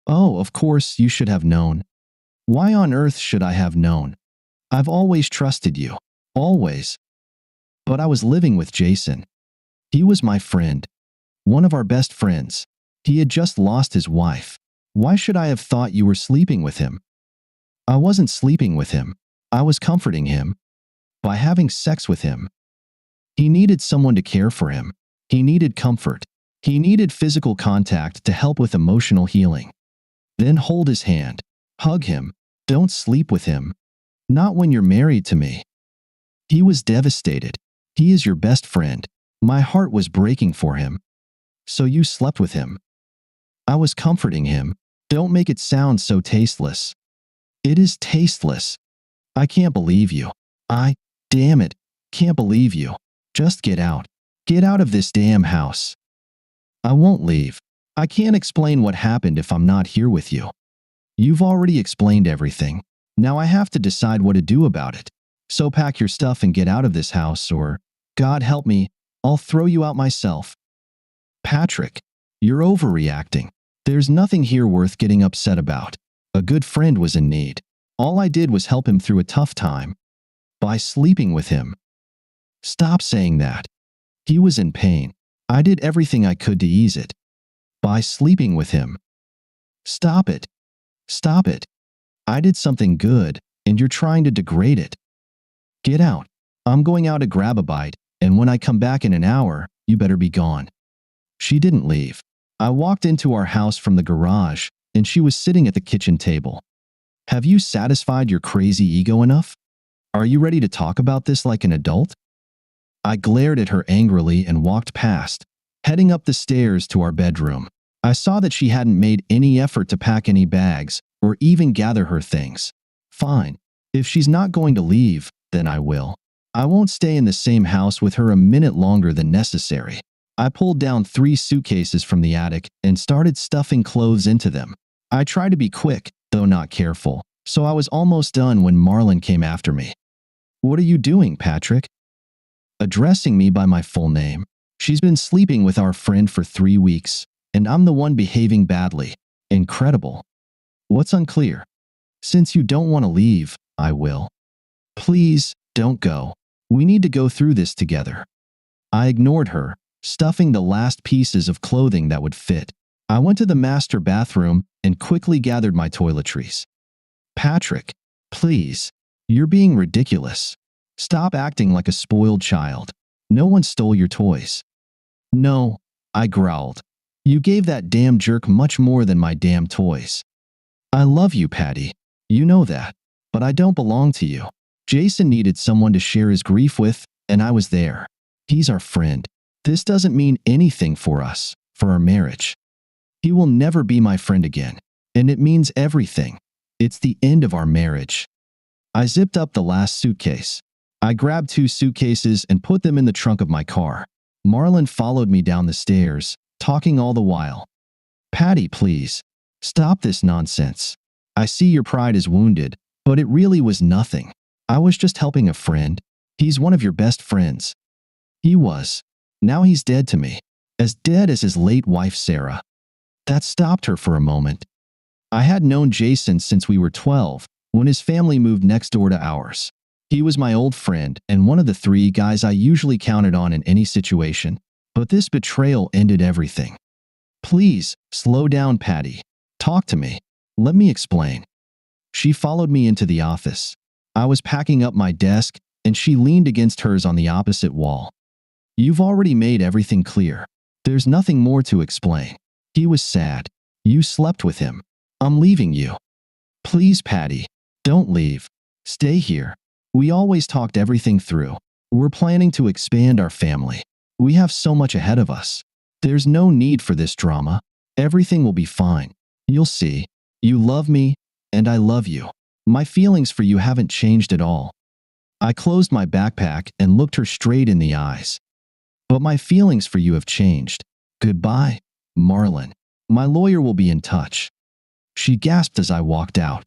Oh, of course you should have known. Why on earth should I have known? I've always trusted you. Always. But I was living with Jason. He was my friend. One of our best friends. He had just lost his wife. Why should I have thought you were sleeping with him? I wasn't sleeping with him. I was comforting him by having sex with him. He needed someone to care for him. He needed comfort. He needed physical contact to help with emotional healing. Then hold his hand. Hug him. Don't sleep with him. Not when you're married to me. He was devastated. He is your best friend. My heart was breaking for him. So you slept with him. I was comforting him. Don't make it sound so tasteless. It is tasteless. I can't believe you. Damn it, can't believe you. Just get out. Get out of this damn house. I won't leave. I can't explain what happened if I'm not here with you. You've already explained everything. Now I have to decide what to do about it. So pack your stuff and get out of this house or, God help me, I'll throw you out myself. Patrick, you're overreacting. There's nothing here worth getting upset about. A good friend was in need. All I did was help him through a tough time. By sleeping with him. Stop saying that. He was in pain. I did everything I could to ease it. By sleeping with him. Stop it. Stop it. I did something good, and you're trying to degrade it. Get out. I'm going out to grab a bite, and when I come back in an hour, you better be gone. She didn't leave. I walked into our house from the garage, and she was sitting at the kitchen table. Have you satisfied your crazy ego enough? Are you ready to talk about this like an adult? I glared at her angrily and walked past, heading up the stairs to our bedroom. I saw that she hadn't made any effort to pack any bags or even gather her things. Fine. If she's not going to leave, then I will. I won't stay in the same house with her a minute longer than necessary. I pulled down 3 suitcases from the attic and started stuffing clothes into them. I tried to be quick, though not careful, so I was almost done when Marlon came after me. What are you doing, Patrick? Addressing me by my full name. She's been sleeping with our friend for 3 weeks, and I'm the one behaving badly. Incredible. What's unclear? Since you don't want to leave, I will. Please, don't go. We need to go through this together. I ignored her, stuffing the last pieces of clothing that would fit. I went to the master bathroom and quickly gathered my toiletries. Patrick, please. You're being ridiculous. Stop acting like a spoiled child. No one stole your toys. No, I growled. You gave that damn jerk much more than my damn toys. I love you, Patty. You know that. But I don't belong to you. Jason needed someone to share his grief with, and I was there. He's our friend. This doesn't mean anything for us, for our marriage. He will never be my friend again, and it means everything. It's the end of our marriage. I zipped up the last suitcase. I grabbed 2 suitcases and put them in the trunk of my car. Marlon followed me down the stairs, talking all the while. Patty, please. Stop this nonsense. I see your pride is wounded, but it really was nothing. I was just helping a friend. He's one of your best friends. He was. Now he's dead to me. As dead as his late wife, Sarah. That stopped her for a moment. I had known Jason since we were 12, when his family moved next door to ours. He was my old friend and one of the 3 guys I usually counted on in any situation, but this betrayal ended everything. Please, slow down, Patty. Talk to me. Let me explain. She followed me into the office. I was packing up my desk, and she leaned against hers on the opposite wall. You've already made everything clear. There's nothing more to explain. He was sad. You slept with him. I'm leaving you. Please, Patty. Don't leave. Stay here. We always talked everything through. We're planning to expand our family. We have so much ahead of us. There's no need for this drama. Everything will be fine. You'll see. You love me, and I love you. My feelings for you haven't changed at all. I closed my backpack and looked her straight in the eyes. But my feelings for you have changed. Goodbye, Marlon. My lawyer will be in touch. She gasped as I walked out.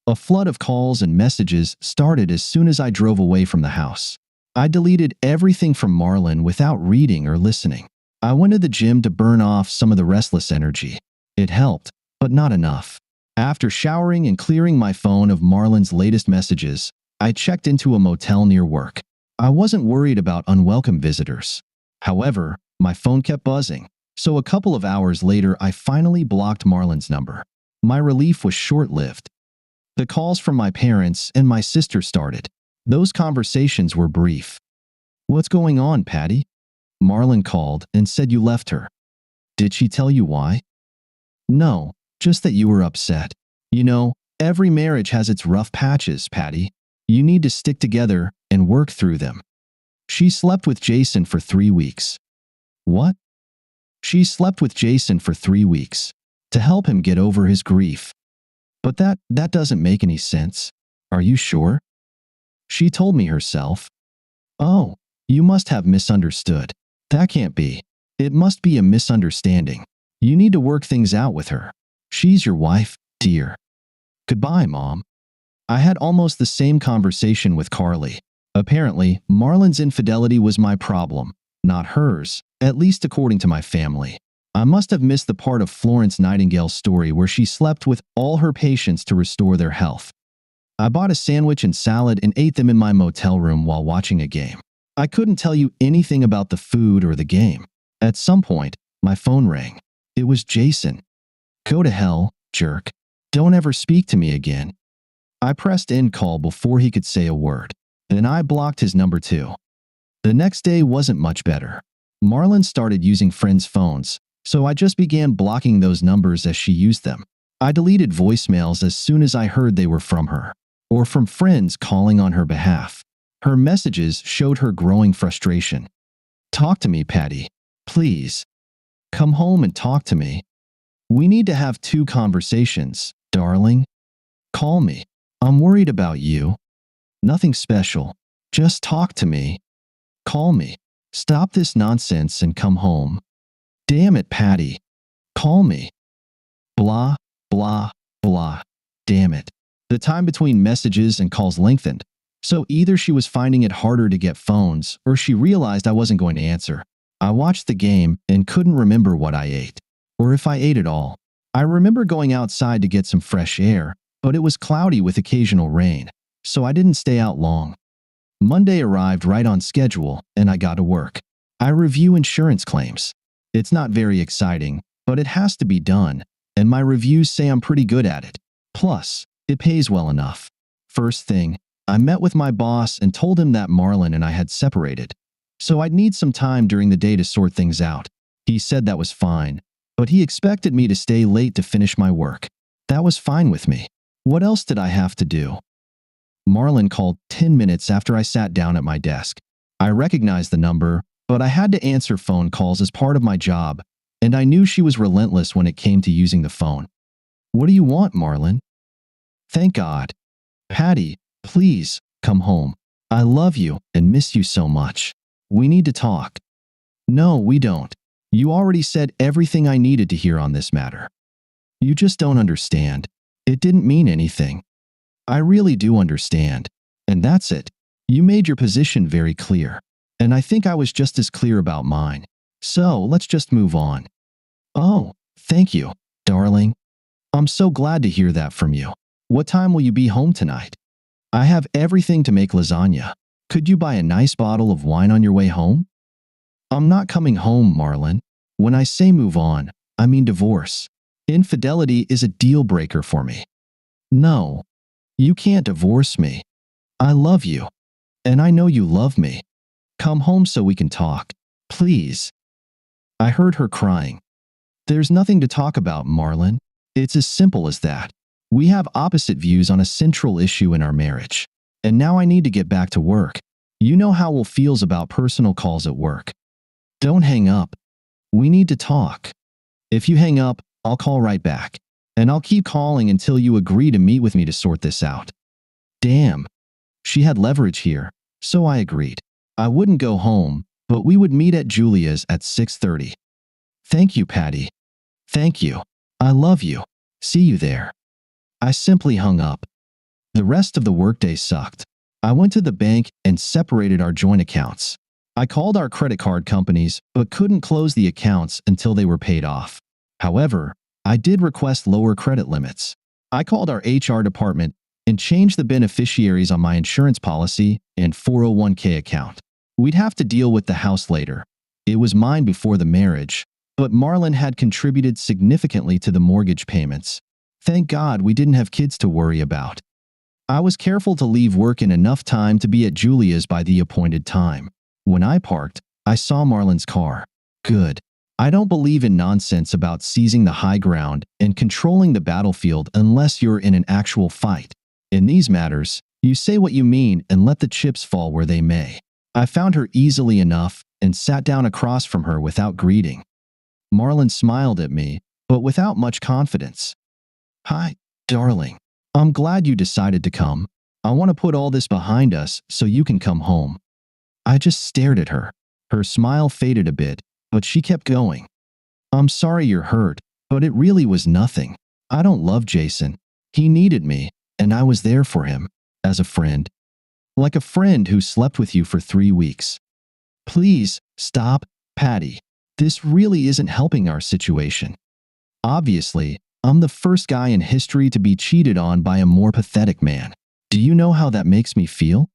A flood of calls and messages started as soon as I drove away from the house. I deleted everything from Marlon without reading or listening. I went to the gym to burn off some of the restless energy. It helped, but not enough. After showering and clearing my phone of Marlon's latest messages, I checked into a motel near work. I wasn't worried about unwelcome visitors. However, my phone kept buzzing, so a couple of hours later I finally blocked Marlon's number. My relief was short-lived. The calls from my parents and my sister started. Those conversations were brief. "What's going on, Patty?" Marlon called and said you left her. "Did she tell you why?" "No, just that you were upset. You know, every marriage has its rough patches, Patty. You need to stick together and work through them." "She slept with Jason for 3 weeks." "What?" "She slept with Jason for 3 weeks to help him get over his grief." "But that doesn't make any sense. Are you sure?" "She told me herself." "Oh, you must have misunderstood. That can't be. It must be a misunderstanding. You need to work things out with her. She's your wife, dear." "Goodbye, Mom." I had almost the same conversation with Carly. Apparently, Marlon's infidelity was my problem, not hers, at least according to my family. I must have missed the part of Florence Nightingale's story where she slept with all her patients to restore their health. I bought a sandwich and salad and ate them in my motel room while watching a game. I couldn't tell you anything about the food or the game. At some point, my phone rang. It was Jason. "Go to hell, jerk. Don't ever speak to me again." I pressed end call before he could say a word. Then I blocked his number too. The next day wasn't much better. Marlon started using friends' phones, so I just began blocking those numbers as she used them. I deleted voicemails as soon as I heard they were from her, or from friends calling on her behalf. Her messages showed her growing frustration. "Talk to me, Patty. Please. Come home and talk to me. We need to have 2 conversations, darling. Call me. I'm worried about you. Nothing special. Just talk to me. Call me. Stop this nonsense and come home. Damn it, Patty. Call me." Blah, blah, blah. Damn it. The time between messages and calls lengthened, so either she was finding it harder to get phones or she realized I wasn't going to answer. I watched the game and couldn't remember what I ate, or if I ate at all. I remember going outside to get some fresh air, but it was cloudy with occasional rain, so I didn't stay out long. Monday arrived right on schedule, and I got to work. I review insurance claims. It's not very exciting, but it has to be done, and my reviews say I'm pretty good at it. Plus, it pays well enough. First thing, I met with my boss and told him that Marlon and I had separated, so I'd need some time during the day to sort things out. He said that was fine, but he expected me to stay late to finish my work. That was fine with me. What else did I have to do? Marlon called 10 minutes after I sat down at my desk. I recognized the number, but I had to answer phone calls as part of my job, and I knew she was relentless when it came to using the phone. "What do you want, Marlon?" "Thank God. Patty, please, come home. I love you and miss you so much. We need to talk." "No, we don't. You already said everything I needed to hear on this matter. You just don't understand. It didn't mean anything. I really do understand. And that's it. You made your position very clear. And I think I was just as clear about mine. So let's just move on." "Oh, thank you, darling. I'm so glad to hear that from you. What time will you be home tonight?" "I have everything to make lasagna. Could you buy a nice bottle of wine on your way home?" "I'm not coming home, Marlon. When I say move on, I mean divorce. Infidelity is a deal breaker for me. No, you can't divorce me. I love you, and I know you love me. Come home so we can talk, please." I heard her crying. "There's nothing to talk about, Marlon. It's as simple as that. We have opposite views on a central issue in our marriage. And now I need to get back to work. You know how Will feels about personal calls at work. Don't hang up. We need to talk. If you hang up, I'll call right back. And I'll keep calling until you agree to meet with me to sort this out." Damn. She had leverage here, so I agreed. I wouldn't go home, but we would meet at Julia's at 6:30. "Thank you, Patty. Thank you. I love you. See you there." I simply hung up. The rest of the workday sucked. I went to the bank and separated our joint accounts. I called our credit card companies but couldn't close the accounts until they were paid off. However, I did request lower credit limits. I called our HR department and changed the beneficiaries on my insurance policy and 401k account. We'd have to deal with the house later. It was mine before the marriage, but Marlon had contributed significantly to the mortgage payments. Thank God we didn't have kids to worry about. I was careful to leave work in enough time to be at Julia's by the appointed time. When I parked, I saw Marlon's car. Good. I don't believe in nonsense about seizing the high ground and controlling the battlefield unless you're in an actual fight. In these matters, you say what you mean and let the chips fall where they may. I found her easily enough and sat down across from her without greeting. Marlon smiled at me, but without much confidence. Hi, darling. I'm glad you decided to come. I want to put all this behind us so you can come home. I just stared at her. Her smile faded a bit, but she kept going. I'm sorry you're hurt, but it really was nothing. I don't love Jason. He needed me, and I was there for him, as a friend. Like a friend who slept with you for 3 weeks. Please, stop, Patty. This really isn't helping our situation. Obviously, I'm the first guy in history to be cheated on by a more pathetic man. Do you know how that makes me feel?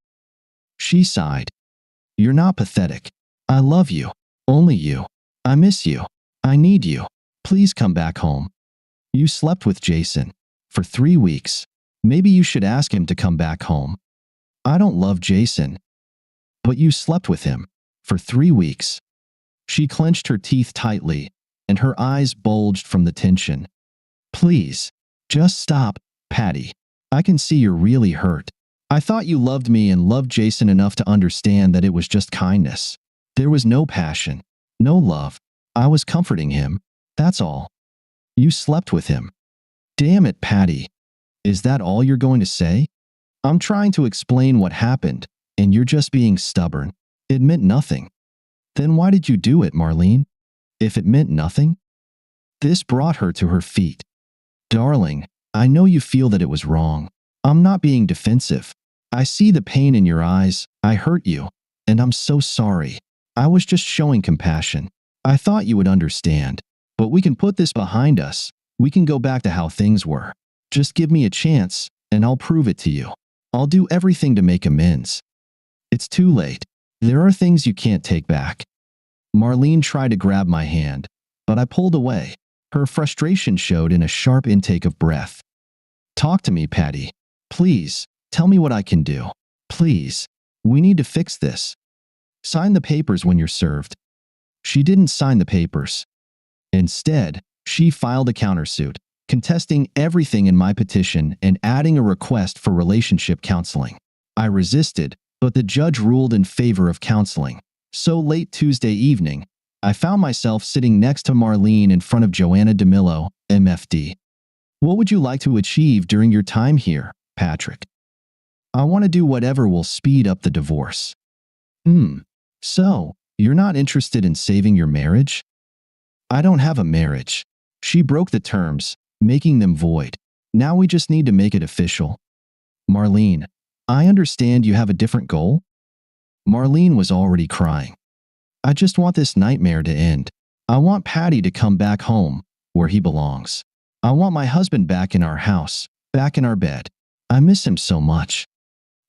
She sighed. You're not pathetic. I love you. Only you. I miss you. I need you. Please come back home. You slept with Jason for 3 weeks. Maybe you should ask him to come back home. I don't love Jason. But you slept with him for 3 weeks. She clenched her teeth tightly, and her eyes bulged from the tension. Please, just stop, Patty. I can see you're really hurt. I thought you loved me and loved Jason enough to understand that it was just kindness. There was no passion, no love. I was comforting him, that's all. You slept with him. Damn it, Patty. Is that all you're going to say? I'm trying to explain what happened, and you're just being stubborn. It meant nothing. Then why did you do it, Marlene? If it meant nothing? This brought her to her feet. Darling, I know you feel that it was wrong. I'm not being defensive. I see the pain in your eyes. I hurt you, and I'm so sorry. I was just showing compassion. I thought you would understand. But we can put this behind us. We can go back to how things were. Just give me a chance, and I'll prove it to you. I'll do everything to make amends. It's too late. There are things you can't take back. Marlene tried to grab my hand, but I pulled away. Her frustration showed in a sharp intake of breath. Talk to me, Patty. Please, tell me what I can do. Please. We need to fix this. Sign the papers when you're served. She didn't sign the papers. Instead, she filed a countersuit, contesting everything in my petition and adding a request for relationship counseling. I resisted, but the judge ruled in favor of counseling. So late Tuesday evening, I found myself sitting next to Marlene in front of Joanna DeMillo, MFD. What would you like to achieve during your time here, Patrick? I want to do whatever will speed up the divorce. So, you're not interested in saving your marriage? I don't have a marriage. She broke the terms, making them void. Now we just need to make it official. Marlene, I understand you have a different goal? Marlene was already crying. I just want this nightmare to end. I want Patty to come back home, where he belongs. I want my husband back in our house, back in our bed. I miss him so much.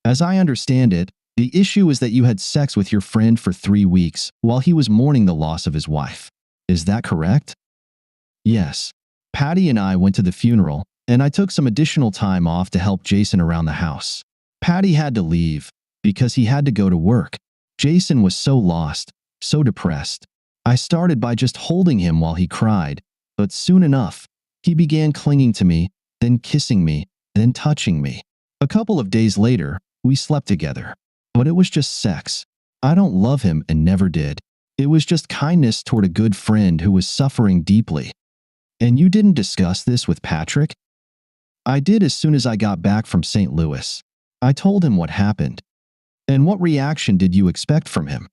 As I understand it, the issue is that you had sex with your friend for 3 weeks while he was mourning the loss of his wife. Is that correct? Yes. Patty and I went to the funeral, and I took some additional time off to help Jason around the house. Patty had to leave because he had to go to work. Jason was so lost, so depressed. I started by just holding him while he cried, but soon enough, he began clinging to me, then kissing me, then touching me. A couple of days later, we slept together. But it was just sex. I don't love him and never did. It was just kindness toward a good friend who was suffering deeply. And you didn't discuss this with Patrick? I did as soon as I got back from St. Louis. I told him what happened. And what reaction did you expect from him?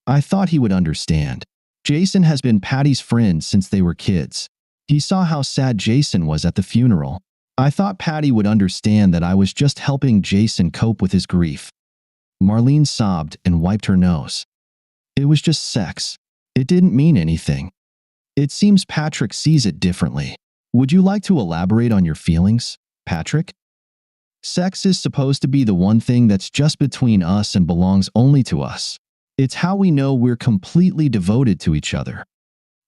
I thought he would understand. Jason has been Patty's friend since they were kids. He saw how sad Jason was at the funeral. I thought Patty would understand that I was just helping Jason cope with his grief. Marlene sobbed and wiped her nose. It was just sex. It didn't mean anything. It seems Patrick sees it differently. Would you like to elaborate on your feelings, Patrick? Sex is supposed to be the one thing that's just between us and belongs only to us. It's how we know we're completely devoted to each other.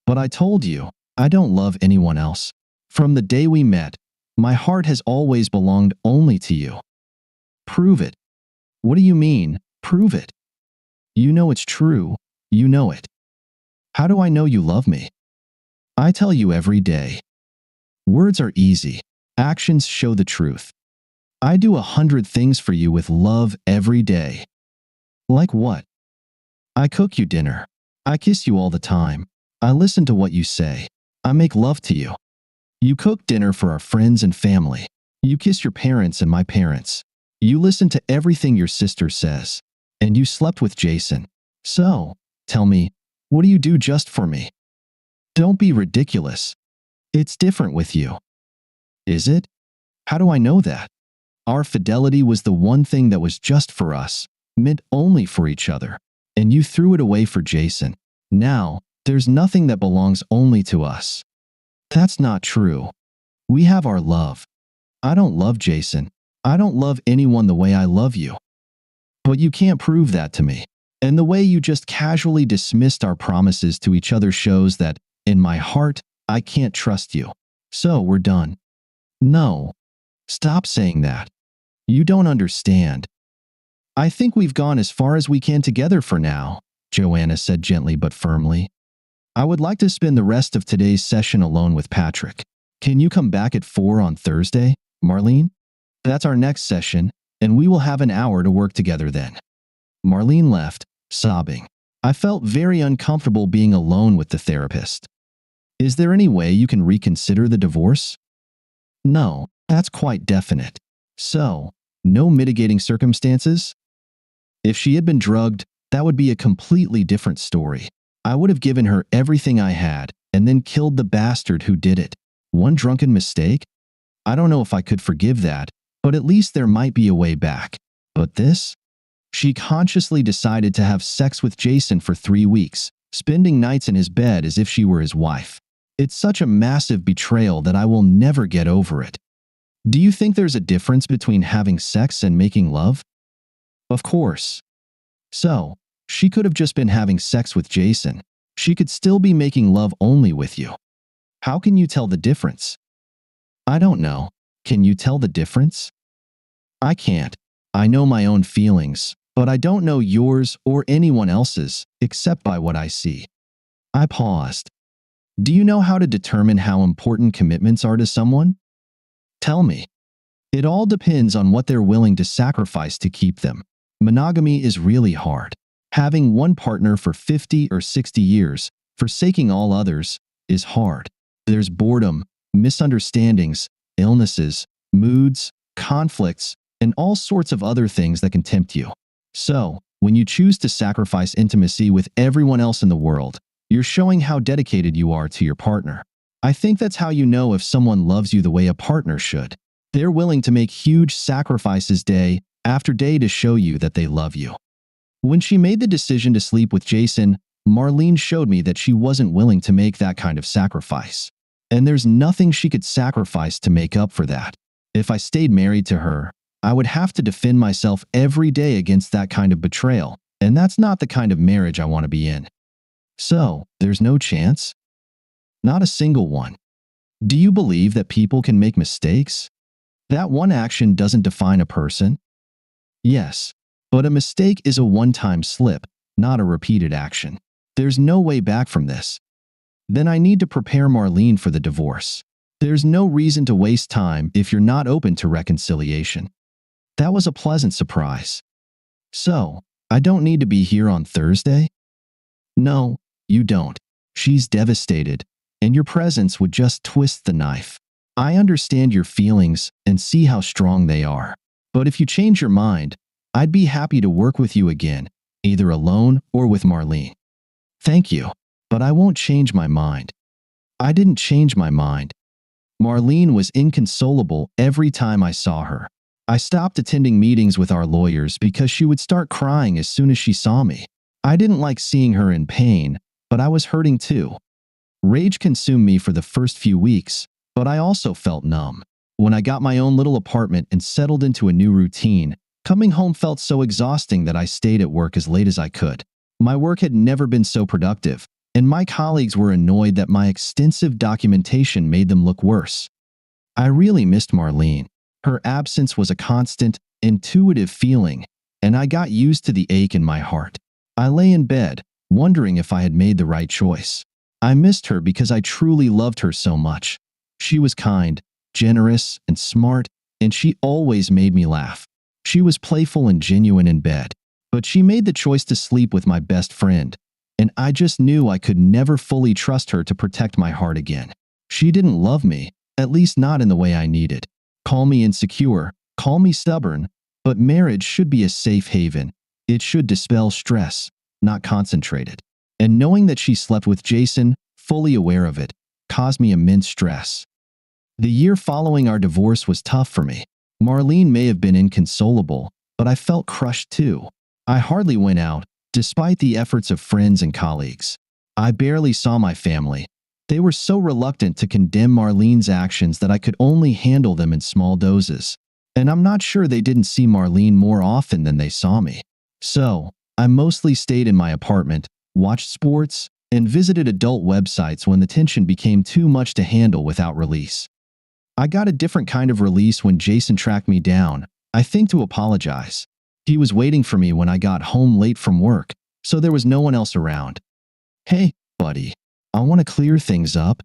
But I told you, I don't love anyone else. From the day we met, my heart has always belonged only to you. Prove it. What do you mean, prove it? You know it's true. You know it. How do I know you love me? I tell you every day. Words are easy. Actions show the truth. I do 100 things for you with love every day. Like what? I cook you dinner. I kiss you all the time. I listen to what you say. I make love to you. You cook dinner for our friends and family. You kiss your parents and my parents. You listen to everything your sister says. And you slept with Jason. So, tell me, what do you do just for me? Don't be ridiculous. It's different with you. Is it? How do I know that? Our fidelity was the one thing that was just for us, meant only for each other. And you threw it away for Jason. Now, there's nothing that belongs only to us. That's not true. We have our love. I don't love Jason. I don't love anyone the way I love you. But you can't prove that to me. And the way you just casually dismissed our promises to each other shows that, in my heart, I can't trust you. So we're done. No. Stop saying that. You don't understand. I think we've gone as far as we can together for now, Joanna said gently but firmly. I would like to spend the rest of today's session alone with Patrick. Can you come back at 4 on Thursday, Marlene? That's our next session, and we will have an hour to work together then. Marlene left, sobbing. I felt very uncomfortable being alone with the therapist. Is there any way you can reconsider the divorce? No, that's quite definite. So, no mitigating circumstances? If she had been drugged, that would be a completely different story. I would have given her everything I had and then killed the bastard who did it. One drunken mistake? I don't know if I could forgive that, but at least there might be a way back. But this? She consciously decided to have sex with Jason for 3 weeks, spending nights in his bed as if she were his wife. It's such a massive betrayal that I will never get over it. Do you think there's a difference between having sex and making love? Of course. So, she could have just been having sex with Jason. She could still be making love only with you. How can you tell the difference? I don't know. Can you tell the difference? I can't. I know my own feelings, but I don't know yours or anyone else's, except by what I see. I paused. Do you know how to determine how important commitments are to someone? Tell me. It all depends on what they're willing to sacrifice to keep them. Monogamy is really hard. Having one partner for 50 or 60 years, forsaking all others, is hard. There's boredom, misunderstandings, illnesses, moods, conflicts, and all sorts of other things that can tempt you. So, when you choose to sacrifice intimacy with everyone else in the world, you're showing how dedicated you are to your partner. I think that's how you know if someone loves you the way a partner should. They're willing to make huge sacrifices day after day to show you that they love you. When she made the decision to sleep with Jason, Marlene showed me that she wasn't willing to make that kind of sacrifice. And there's nothing she could sacrifice to make up for that. If I stayed married to her, I would have to defend myself every day against that kind of betrayal, and that's not the kind of marriage I want to be in. So, there's no chance? Not a single one. Do you believe that people can make mistakes? That one action doesn't define a person? Yes, but a mistake is a one-time slip, not a repeated action. There's no way back from this. Then I need to prepare Marlene for the divorce. There's no reason to waste time if you're not open to reconciliation. That was a pleasant surprise. So, I don't need to be here on Thursday? No, you don't. She's devastated, and your presence would just twist the knife. I understand your feelings and see how strong they are. But if you change your mind, I'd be happy to work with you again, either alone or with Marlene. Thank you, but I won't change my mind. I didn't change my mind. Marlene was inconsolable every time I saw her. I stopped attending meetings with our lawyers because she would start crying as soon as she saw me. I didn't like seeing her in pain, but I was hurting too. Rage consumed me for the first few weeks, but I also felt numb. When I got my own little apartment and settled into a new routine, coming home felt so exhausting that I stayed at work as late as I could. My work had never been so productive, and my colleagues were annoyed that my extensive documentation made them look worse. I really missed Marlene. Her absence was a constant, intuitive feeling, and I got used to the ache in my heart. I lay in bed, wondering if I had made the right choice. I missed her because I truly loved her so much. She was kind, generous, and smart, and she always made me laugh. She was playful and genuine in bed, but she made the choice to sleep with my best friend, and I just knew I could never fully trust her to protect my heart again. She didn't love me, at least not in the way I needed. Call me insecure, call me stubborn, but marriage should be a safe haven. It should dispel stress, not concentrate it. And knowing that she slept with Jason, fully aware of it, caused me immense stress. The year following our divorce was tough for me. Marlene may have been inconsolable, but I felt crushed too. I hardly went out, despite the efforts of friends and colleagues. I barely saw my family. They were so reluctant to condemn Marlene's actions that I could only handle them in small doses. And I'm not sure they didn't see Marlene more often than they saw me. So, I mostly stayed in my apartment, watched sports, and visited adult websites when the tension became too much to handle without release. I got a different kind of release when Jason tracked me down, I think to apologize. He was waiting for me when I got home late from work, so there was no one else around. "Hey, buddy, I want to clear things up."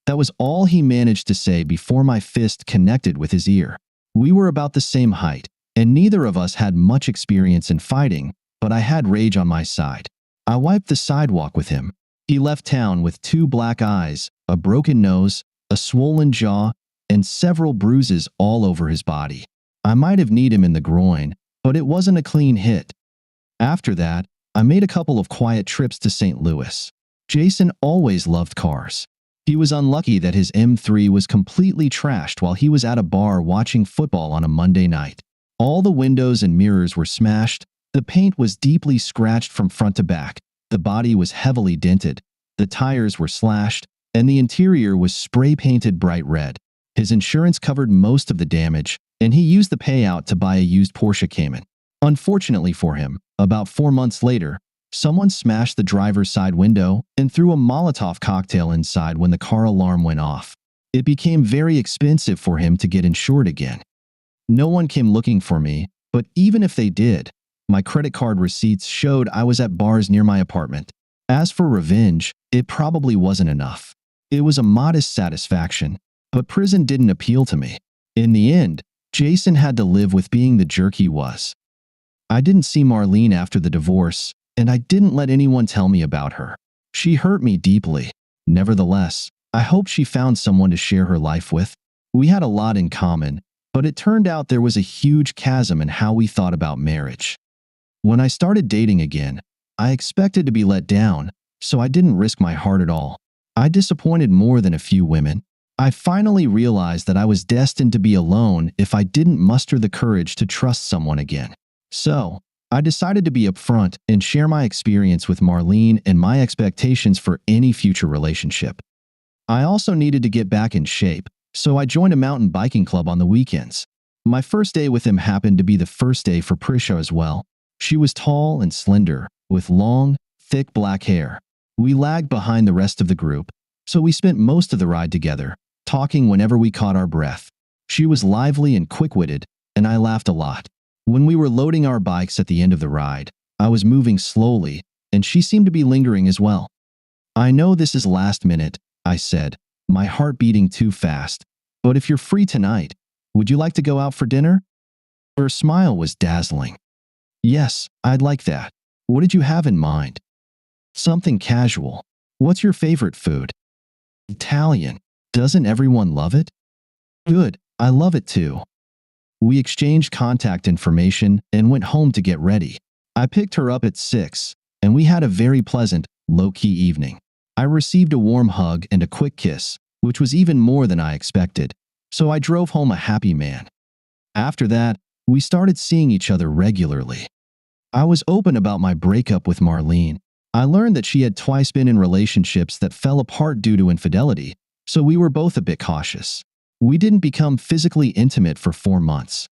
That was all he managed to say before my fist connected with his ear. We were about the same height, and neither of us had much experience in fighting, but I had rage on my side. I wiped the sidewalk with him. He left town with 2 black eyes, a broken nose, a swollen jaw, and several bruises all over his body. I might have kneed him in the groin, but it wasn't a clean hit. After that, I made a couple of quiet trips to St. Louis. Jason always loved cars. He was unlucky that his M3 was completely trashed while he was at a bar watching football on a Monday night. All the windows and mirrors were smashed, the paint was deeply scratched from front to back, the body was heavily dented, the tires were slashed, and the interior was spray-painted bright red. His insurance covered most of the damage, and he used the payout to buy a used Porsche Cayman. Unfortunately for him, about 4 months later, someone smashed the driver's side window and threw a Molotov cocktail inside when the car alarm went off. It became very expensive for him to get insured again. No one came looking for me, but even if they did, my credit card receipts showed I was at bars near my apartment. As for revenge, it probably wasn't enough. It was a modest satisfaction, but prison didn't appeal to me. In the end, Jason had to live with being the jerk he was. I didn't see Marlene after the divorce, and I didn't let anyone tell me about her. She hurt me deeply. Nevertheless, I hope she found someone to share her life with. We had a lot in common, but it turned out there was a huge chasm in how we thought about marriage. When I started dating again, I expected to be let down, so I didn't risk my heart at all. I disappointed more than a few women. I finally realized that I was destined to be alone if I didn't muster the courage to trust someone again. So, I decided to be upfront and share my experience with Marlene and my expectations for any future relationship. I also needed to get back in shape, so I joined a mountain biking club on the weekends. My first day with him happened to be the first day for Prisha as well. She was tall and slender, with long, thick black hair. We lagged behind the rest of the group, so we spent most of the ride together, talking whenever we caught our breath. She was lively and quick-witted, and I laughed a lot. When we were loading our bikes at the end of the ride, I was moving slowly, and she seemed to be lingering as well. "I know this is last minute," I said, my heart beating too fast, "but if you're free tonight, would you like to go out for dinner?" Her smile was dazzling. "Yes, I'd like that. What did you have in mind?" "Something casual. What's your favorite food?" "Italian. Doesn't everyone love it?" "Good, I love it too." We exchanged contact information and went home to get ready. I picked her up at 6, and we had a very pleasant, low-key evening. I received a warm hug and a quick kiss, which was even more than I expected, so I drove home a happy man. After that, we started seeing each other regularly. I was open about my breakup with Marlene. I learned that she had twice been in relationships that fell apart due to infidelity, so we were both a bit cautious. We didn't become physically intimate for 4 months.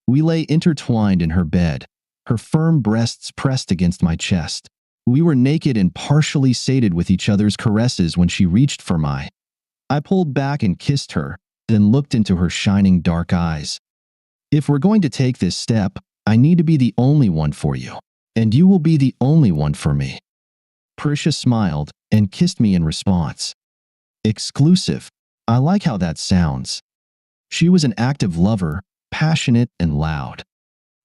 We lay intertwined in her bed, her firm breasts pressed against my chest. We were naked and partially sated with each other's caresses when she reached for mine. I pulled back and kissed her, then looked into her shining dark eyes. If we're going to take this step, I need to be the only one for you, and you will be the only one for me. Prisha smiled and kissed me in response. Exclusive. I like how that sounds. She was an active lover, passionate and loud.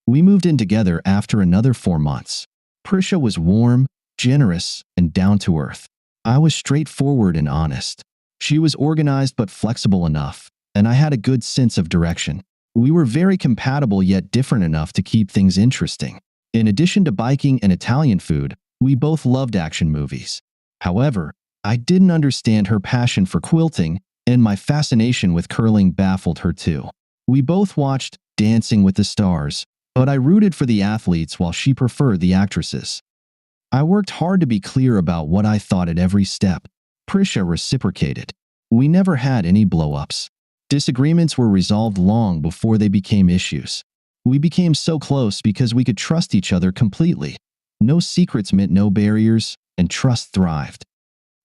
We moved in together after another 4 months. Prisha was warm, generous, and down to earth. I was straightforward and honest. She was organized but flexible enough, and I had a good sense of direction. We were very compatible yet different enough to keep things interesting. In addition to biking and Italian food, we both loved action movies. However, I didn't understand her passion for quilting, and my fascination with curling baffled her too. We both watched Dancing with the Stars, but I rooted for the athletes while she preferred the actresses. I worked hard to be clear about what I thought at every step. Prisha reciprocated. We never had any blow-ups. Disagreements were resolved long before they became issues. We became so close because we could trust each other completely. No secrets meant no barriers, and trust thrived.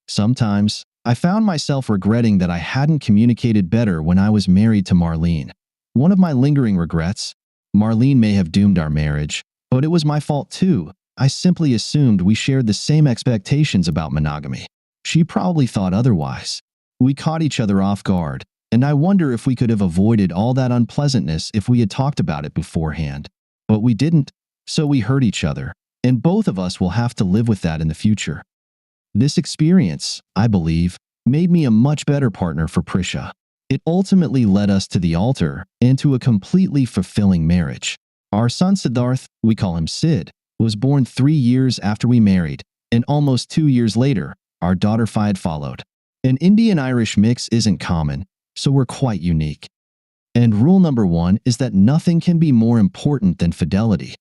Sometimes, I found myself regretting that I hadn't communicated better when I was married to Marlene. One of my lingering regrets, Marlene may have doomed our marriage, but it was my fault too. I simply assumed we shared the same expectations about monogamy. She probably thought otherwise. We caught each other off guard, and I wonder if we could have avoided all that unpleasantness if we had talked about it beforehand. But we didn't, so we hurt each other, and both of us will have to live with that in the future. This experience, I believe, made me a much better partner for Prisha. It ultimately led us to the altar and to a completely fulfilling marriage. Our son Siddharth, we call him Sid, was born 3 years after we married, and almost 2 years later, our daughter Fiad followed. An Indian-Irish mix isn't common, so we're quite unique. And rule number 1 is that nothing can be more important than fidelity.